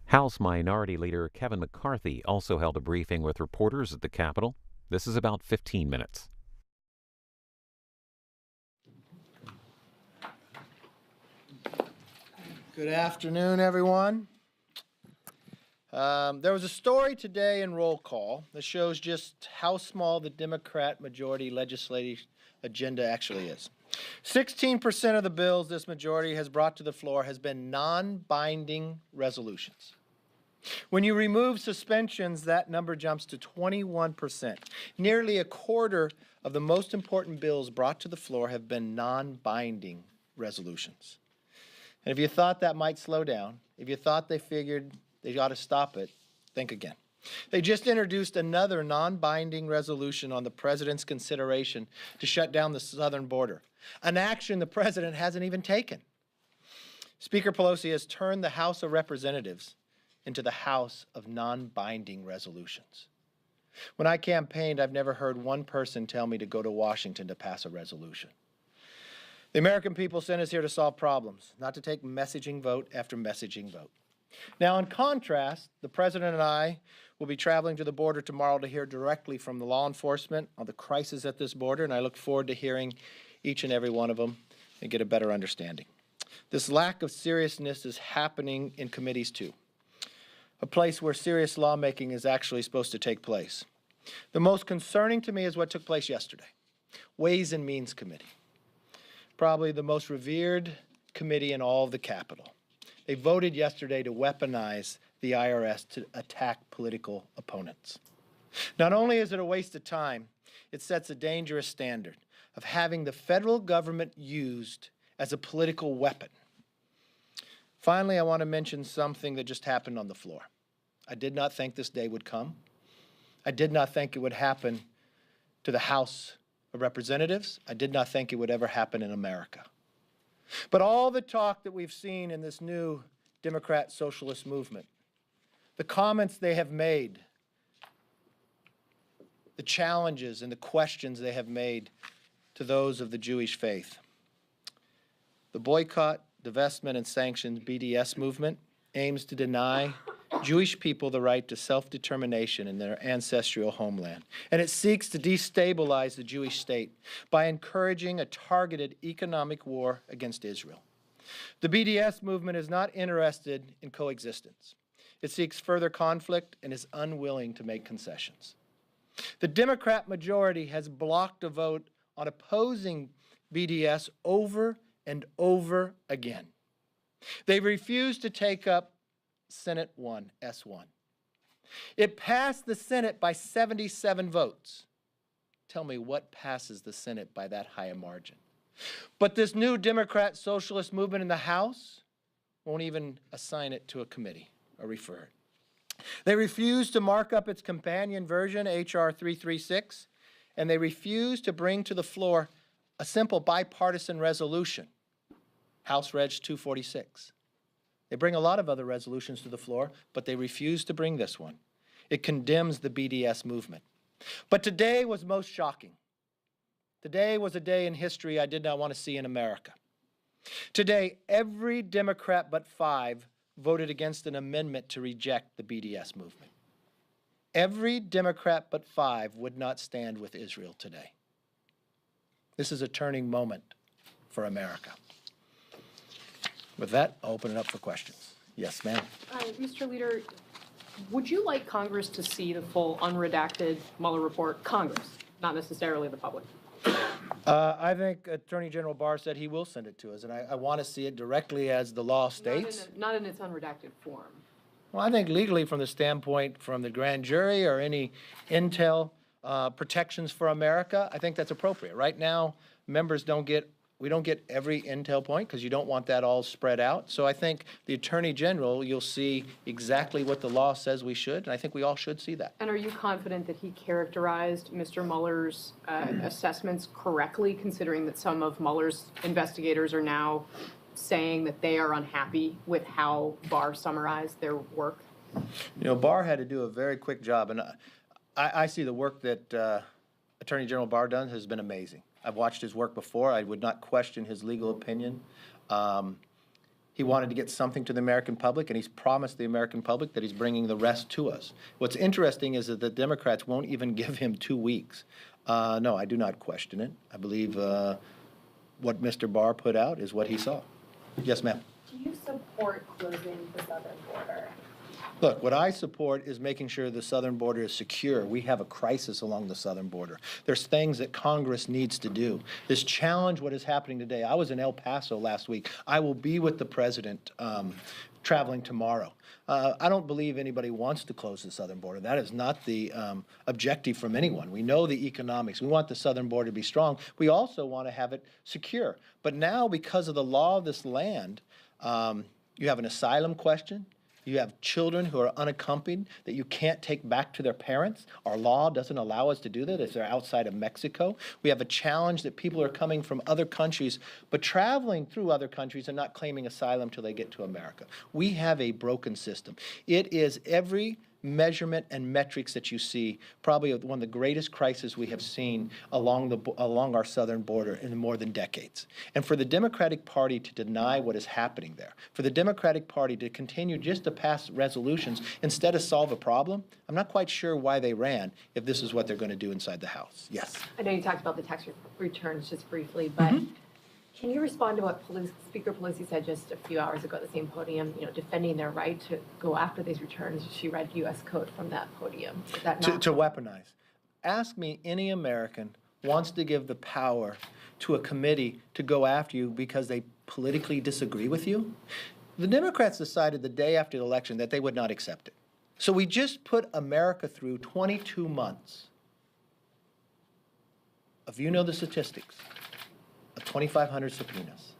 House Minority Leader Kevin McCarthy also held a briefing with reporters at the Capitol. This is about 15 minutes. Good afternoon, everyone. There was a story today in Roll Call that shows just how small the Democrat majority legislative agenda actually is. 16% of the bills this majority has brought to the floor has been non-binding resolutions. When you remove suspensions, that number jumps to 21%. Nearly a quarter of the most important bills brought to the floor have been non-binding resolutions. And if you thought that might slow down, if you thought they figured they ought to stop it, think again. They just introduced another non-binding resolution on the president's consideration to shut down the southern border, an action the president hasn't even taken. Speaker Pelosi has turned the House of Representatives into the house of non-binding resolutions. When I campaigned, I've never heard one person tell me to go to Washington to pass a resolution. The American people sent us here to solve problems, not to take messaging vote after messaging vote. Now, in contrast, the President and I will be traveling to the border tomorrow to hear directly from the law enforcement on the crisis at this border, and I look forward to hearing each and every one of them and get a better understanding. This lack of seriousness is happening in committees too, a place where serious lawmaking is actually supposed to take place. The most concerning to me is what took place yesterday, Ways and Means Committee. Probably the most revered committee in all of the Capitol. They voted yesterday to weaponize the IRS to attack political opponents. Not only is it a waste of time, it sets a dangerous standard of having the federal government used as a political weapon. Finally, I want to mention something that just happened on the floor. I did not think this day would come. I did not think it would happen to the House of Representatives. I did not think it would ever happen in America. But all the talk that we've seen in this new Democrat socialist movement, the comments they have made, the challenges and the questions they have made to those of the Jewish faith. The boycott, divestment, and sanctions BDS movement aims to deny Jewish people the right to self-determination in their ancestral homeland. And it seeks to destabilize the Jewish state by encouraging a targeted economic war against Israel. The BDS movement is not interested in coexistence. It seeks further conflict and is unwilling to make concessions. The Democrat majority has blocked a vote on opposing BDS over and over again. They refused to take up Senate 1, S1. It passed the Senate by 77 votes. Tell me what passes the Senate by that high a margin. But this new Democrat socialist movement in the House won't even assign it to a committee or refer it. They refuse to mark up its companion version, H.R. 336, and they refuse to bring to the floor a simple bipartisan resolution, House Reg 246. They bring a lot of other resolutions to the floor, but they refuse to bring this one. It condemns the BDS movement. But today was most shocking. Today was a day in history I did not want to see in America. Today, every Democrat but 5 voted against an amendment to reject the BDS movement. Every Democrat but 5 would not stand with Israel today. This is a turning moment for America. With that, I'll open it up for questions. Yes, ma'am. Mr. Leader, would you like Congress to see the full unredacted Mueller report? Congress, not necessarily the public. I think Attorney General Barr said he will send it to us, and I want to see it directly as the law states. Not in its unredacted form. Well, I think legally from the standpoint from the grand jury or any intel protections for America, I think that's appropriate. Right now, members we don't get every intel point because you don't want that all spread out. So I think the Attorney General, you'll see exactly what the law says we should, and I think we all should see that. And are you confident that he characterized Mr. Mueller's assessments correctly, considering that some of Mueller's investigators are now saying that they are unhappy with how Barr summarized their work? You know, Barr had to do a very quick job, and I see the work that Attorney General Barr done has been amazing. I've watched his work before. I would not question his legal opinion. He wanted to get something to the American public, and he's promised the American public that he's bringing the rest to us. What's interesting is that the Democrats won't even give him 2 weeks. No, I do not question it. I believe what Mr. Barr put out is what he saw. Yes, ma'am. Do you support closing the southern border? Look, what I support is making sure the southern border is secure. We have a crisis along the southern border. There's things that Congress needs to do. This challenge, what is happening today. I was in El Paso last week. I will be with the president traveling tomorrow. I don't believe anybody wants to close the southern border. That is not the objective from anyone. We know the economics. We want the southern border to be strong. We also want to have it secure. But now, because of the law of this land, you have an asylum question. You have children who are unaccompanied that you can't take back to their parents. Our law doesn't allow us to do that if they're outside of Mexico. We have a challenge that people are coming from other countries, but traveling through other countries and not claiming asylum till they get to America. We have a broken system. It is every measurement and metrics that you see, probably one of the greatest crises we have seen along our southern border in more than decades. And for the Democratic Party to deny what is happening there, for the Democratic Party to continue just to pass resolutions instead of solve a problem, I'm not quite sure why they ran if this is what they're going to do inside the House. Yes. I know you talked about the tax returns just briefly, but can you respond to what Speaker Pelosi said just a few hours ago at the same podium, defending their right to go after these returns? She read U.S. code from that podium. Is that not to weaponize. Ask me any American wants to give the power to a committee to go after you because they politically disagree with you. The Democrats decided the day after the election that they would not accept it. So we just put America through 22 months of, you know the statistics, of 2,500 subpoenas,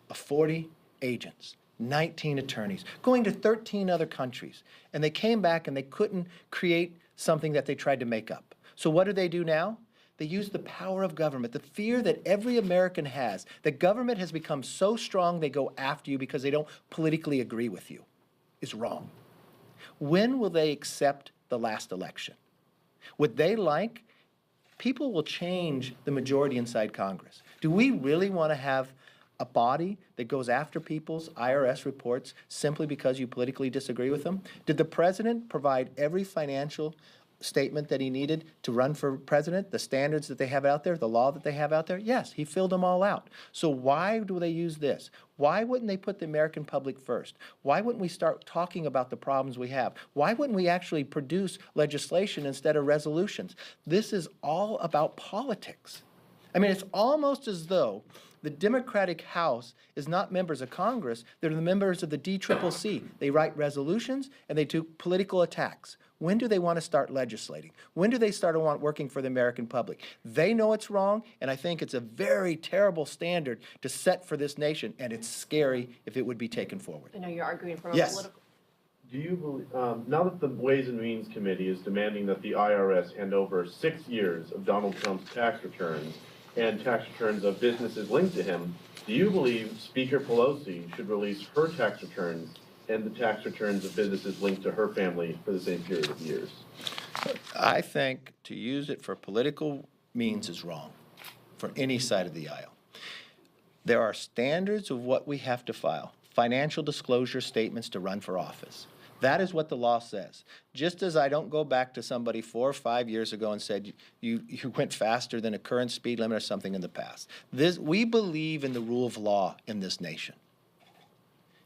of 40 agents, 19 attorneys, going to 13 other countries. And they came back and they couldn't create something that they tried to make up. So what do they do now? They use the power of government, the fear that every American has, that government has become so strong they go after you because they don't politically agree with you, is wrong. When will they accept the last election? Would they like? People will change the majority inside Congress. Do we really want to have a body that goes after people's IRS reports simply because you politically disagree with them? Did the president provide every financial statement that he needed to run for president, the standards that they have out there, the law that they have out there? Yes, he filled them all out. So why do they use this? Why wouldn't they put the American public first? Why wouldn't we start talking about the problems we have? Why wouldn't we actually produce legislation instead of resolutions? This is all about politics. I mean, it's almost as though the Democratic House is not members of Congress, they're the members of the DCCC. They write resolutions and they do political attacks. When do they want to start legislating? When do they start to want working for the American public? They know it's wrong, and I think it's a very terrible standard to set for this nation, and it's scary if it would be taken forward. I know you're arguing from a Yes. political. Do you believe, now that the Ways and Means Committee is demanding that the IRS hand over 6 years of Donald Trump's tax returns and tax returns of businesses linked to him, do you believe Speaker Pelosi should release her tax returns and the tax returns of businesses linked to her family for the same period of years? I think to use it for political means is wrong for any side of the aisle. There are standards of what we have to file, financial disclosure statements to run for office. That is what the law says. Just as I don't go back to somebody 4 or 5 years ago and said you went faster than a current speed limit or something in the past. We believe in the rule of law in this nation.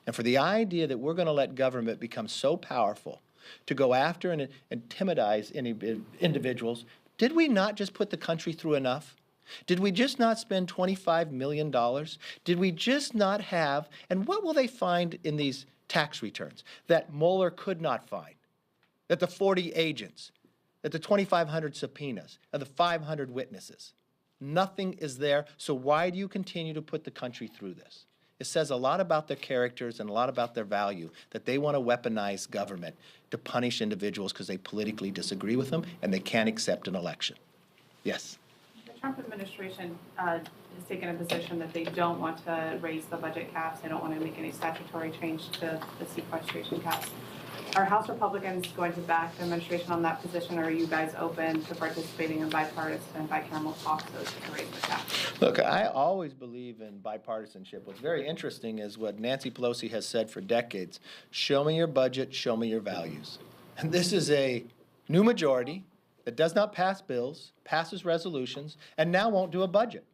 And for the idea that we're going to let government become so powerful to go after and intimidate any individuals, did we not just put the country through enough? Did we just not spend $25 million? Did we just not have, and what will they find in these tax returns that Mueller could not find, that the 40 agents, that the 2,500 subpoenas, and the 500 witnesses? Nothing is there, so why do you continue to put the country through this? It says a lot about their characters and a lot about their value, that they want to weaponize government to punish individuals because they politically disagree with them and they can't accept an election. Yes? The Trump administration has taken a position that they don't want to raise the budget caps. They don't want to make any statutory change to the sequestration caps. are House Republicans going to back the administration on that position, or are you guys open to participating in bipartisan and bicameral talks to raise the tax? Look, I always believe in bipartisanship. What's very interesting is what Nancy Pelosi has said for decades: show me your budget, show me your values. And this is a new majority that does not pass bills, passes resolutions, and now won't do a budget.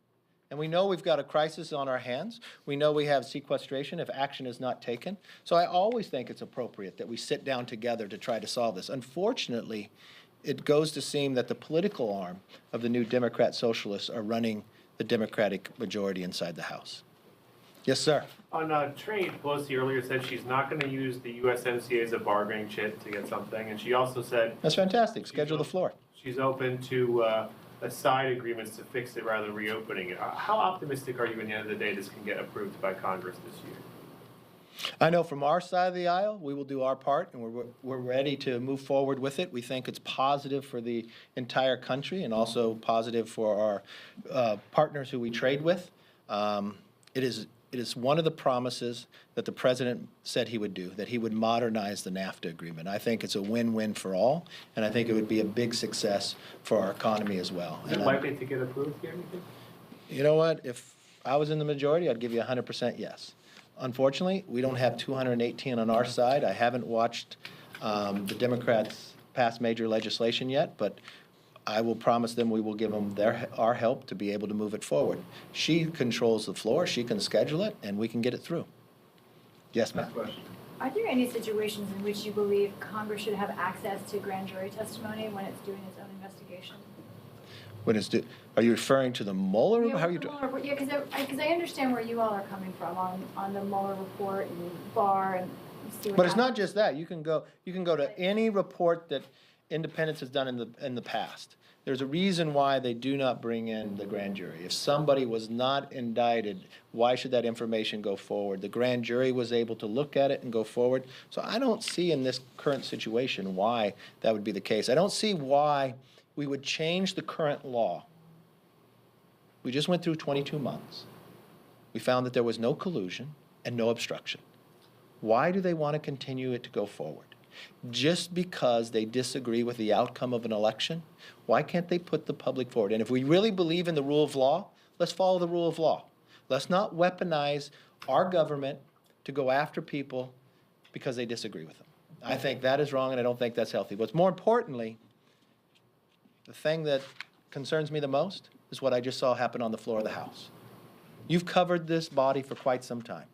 And we know we've got a crisis on our hands. We know we have sequestration if action is not taken. So I always think it's appropriate that we sit down together to try to solve this. Unfortunately, it goes to seem that the political arm of the new Democrat socialists are running the Democratic majority inside the House. Yes, sir. On trade, Pelosi earlier said she's not going to use the USMCA as a bargaining chip to get something, and she also said That's fantastic. Schedule the floor. she's open to side agreements to fix it rather than reopening it. How optimistic are you in the end of the day this can get approved by Congress this year? I know from our side of the aisle, we will do our part, and we're ready to move forward with it. We think it's positive for the entire country and also positive for our partners who we trade with. It is one of the promises that the president said he would do, that he would modernize the NAFTA agreement. I think it's a win-win for all, and I think it would be a big success for our economy as well. Is it likely to get approved here, you think? You know what? If I was in the majority, I'd give you 100% yes. Unfortunately, we don't have 218 on our side. I haven't watched the Democrats pass major legislation yet, but I will promise them we will give them our help to be able to move it forward. She controls the floor, she can schedule it, and we can get it through. Yes, ma'am. Are there any situations in which you believe Congress should have access to grand jury testimony when it's doing its own investigation? Are you referring to the Mueller? Yeah, How are you doing? Yeah, because I understand where you all are coming from on the Mueller report and Barr and see what But it's not happened. just that. You can go to any report that Independence has done in the past. There's a reason why they do not bring in the grand jury. If somebody was not indicted, why should that information go forward? The grand jury was able to look at it and go forward. So I don't see in this current situation why that would be the case. I don't see why we would change the current law. We just went through 22 months. We found that there was no collusion and no obstruction. Why do they want to continue it to go forward? Just because they disagree with the outcome of an election? Why can't they put the public forward? And if we really believe in the rule of law, let's follow the rule of law. Let's not weaponize our government to go after people because they disagree with them. I think that is wrong, and I don't think that's healthy. But more importantly, the thing that concerns me the most is what I just saw happen on the floor of the House. You've covered this body for quite some time.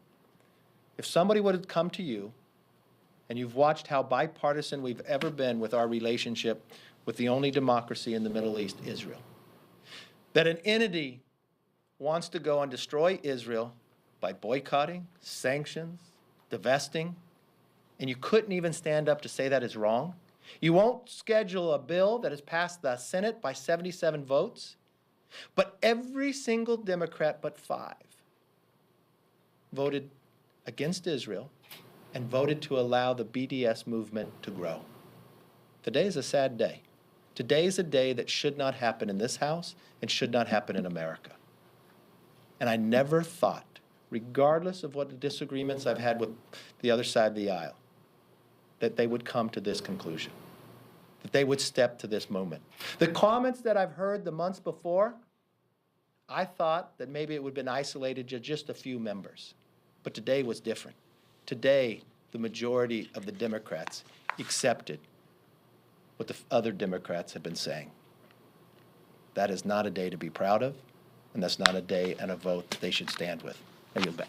If somebody would have come to you and you've watched how bipartisan we've ever been with our relationship with the only democracy in the Middle East, Israel, that an entity wants to go and destroy Israel by boycotting, sanctions, divesting, and you couldn't even stand up to say that is wrong. You won't schedule a bill that has passed the Senate by 77 votes, but every single Democrat but 5 voted against Israel and voted to allow the BDS movement to grow. Today is a sad day. Today is a day that should not happen in this House and should not happen in America. And I never thought, regardless of what the disagreements I've had with the other side of the aisle, that they would come to this conclusion, that they would step to this moment. The comments that I've heard the months before, I thought that maybe it would have been isolated to just a few members. But today was different. Today, the majority of the Democrats accepted what the other Democrats have been saying. That is not a day to be proud of, and that's not a day and a vote that they should stand with. I yield back.